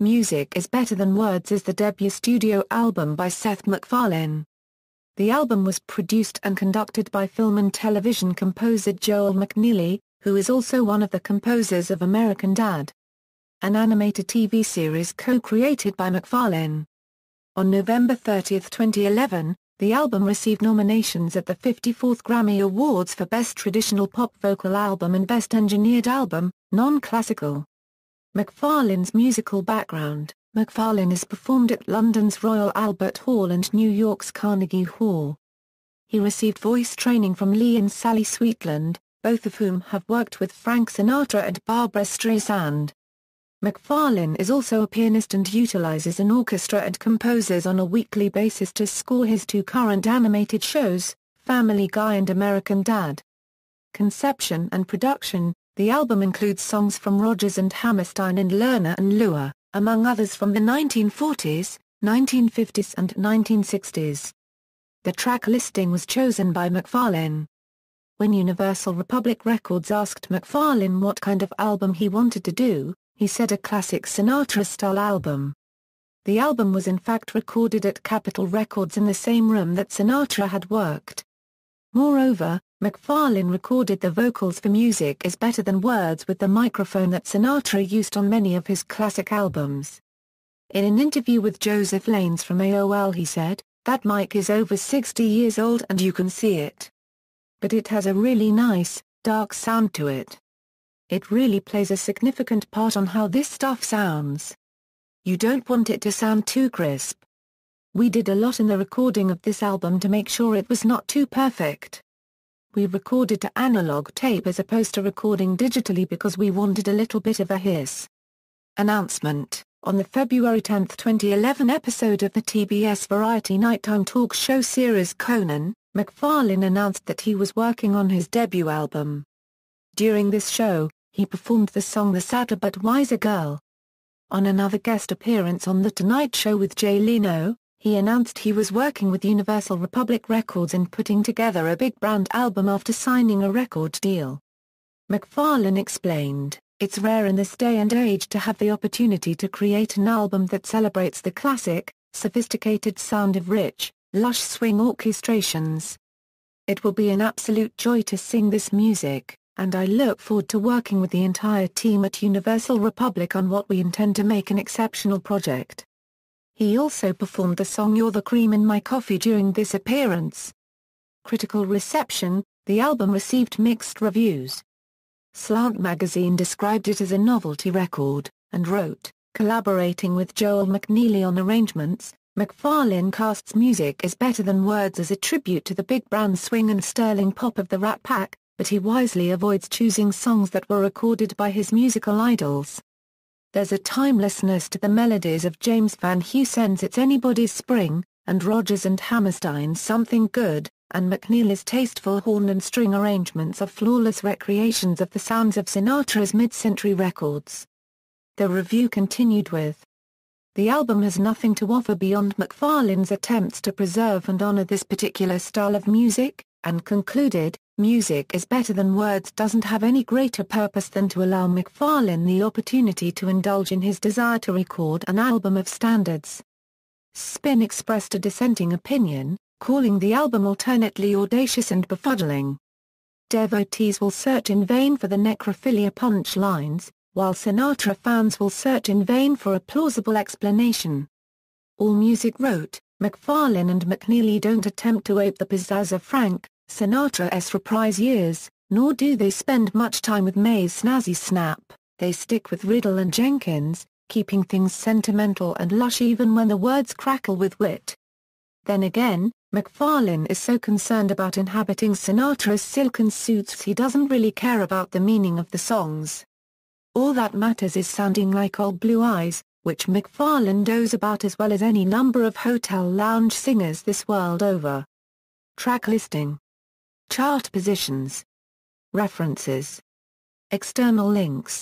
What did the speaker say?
Music is Better Than Words is the debut studio album by Seth MacFarlane. The album was produced and conducted by film and television composer Joel McNeely, who is also one of the composers of American Dad, an animated TV series co-created by MacFarlane. On November 30, 2011, the album received nominations at the 54th Grammy Awards for Best Traditional Pop Vocal Album and Best Engineered Album, Non-Classical. MacFarlane's musical background: MacFarlane has performed at London's Royal Albert Hall and New York's Carnegie Hall. He received voice training from Lee and Sally Sweetland, both of whom have worked with Frank Sinatra and Barbra Streisand. MacFarlane is also a pianist and utilizes an orchestra and composes on a weekly basis to score his two current animated shows, Family Guy and American Dad. Conception and production: the album includes songs from Rodgers and Hammerstein and Lerner and Loewe, among others from the 1940s, 1950s and 1960s. The track listing was chosen by MacFarlane. When Universal Republic Records asked MacFarlane what kind of album he wanted to do, he said a classic Sinatra-style album. The album was in fact recorded at Capitol Records in the same room that Sinatra had worked. Moreover, MacFarlane recorded the vocals for Music is Better Than Words with the microphone that Sinatra used on many of his classic albums. In an interview with Joseph Lanes from AOL he said, "That mic is over 60 years old and you can see it. But it has a really nice, dark sound to it. It really plays a significant part on how this stuff sounds. You don't want it to sound too crisp." We did a lot in the recording of this album to make sure it was not too perfect. We recorded to analog tape as opposed to recording digitally because we wanted a little bit of a hiss. Announcement: on the February 10, 2011 episode of the TBS Variety nighttime talk show series Conan, MacFarlane announced that he was working on his debut album. During this show, he performed the song The Sadder But Wiser Girl. On another guest appearance on The Tonight Show with Jay Leno, he announced he was working with Universal Republic Records and putting together a big brand album after signing a record deal. MacFarlane explained, "It's rare in this day and age to have the opportunity to create an album that celebrates the classic, sophisticated sound of rich, lush swing orchestrations. It will be an absolute joy to sing this music, and I look forward to working with the entire team at Universal Republic on what we intend to make an exceptional project." He also performed the song You're the Cream in My Coffee during this appearance. Critical reception: the album received mixed reviews. Slant magazine described it as a novelty record, and wrote, "Collaborating with Joel McNeely on arrangements, MacFarlane casts Music is Better Than Words as a tribute to the big brand swing and sterling pop of the Rat Pack, but he wisely avoids choosing songs that were recorded by his musical idols. There's a timelessness to the melodies of James Van Heusen's It's Anybody's Spring, and Rodgers and Hammerstein's Something Good, and McNeely's tasteful horn and string arrangements are flawless recreations of the sounds of Sinatra's mid-century records." The review continued with, "The album has nothing to offer beyond MacFarlane's attempts to preserve and honor this particular style of music," and concluded, "Music is Better Than Words doesn't have any greater purpose than to allow MacFarlane the opportunity to indulge in his desire to record an album of standards." Spin expressed a dissenting opinion, calling the album alternately audacious and befuddling. Devotees will search in vain for the necrophilia punch lines, while Sinatra fans will search in vain for a plausible explanation. AllMusic wrote, "MacFarlane and McNeely don't attempt to ape the pizzazz of Frank Sinatra's reprise years, nor do they spend much time with May's snazzy snap. They stick with Riddle and Jenkins, keeping things sentimental and lush even when the words crackle with wit." Then again, MacFarlane is so concerned about inhabiting Sinatra's silken suits he doesn't really care about the meaning of the songs. All that matters is sounding like Old Blue Eyes, which MacFarlane knows about as well as any number of hotel lounge singers this world over. Track listing. Chart positions. References. External links.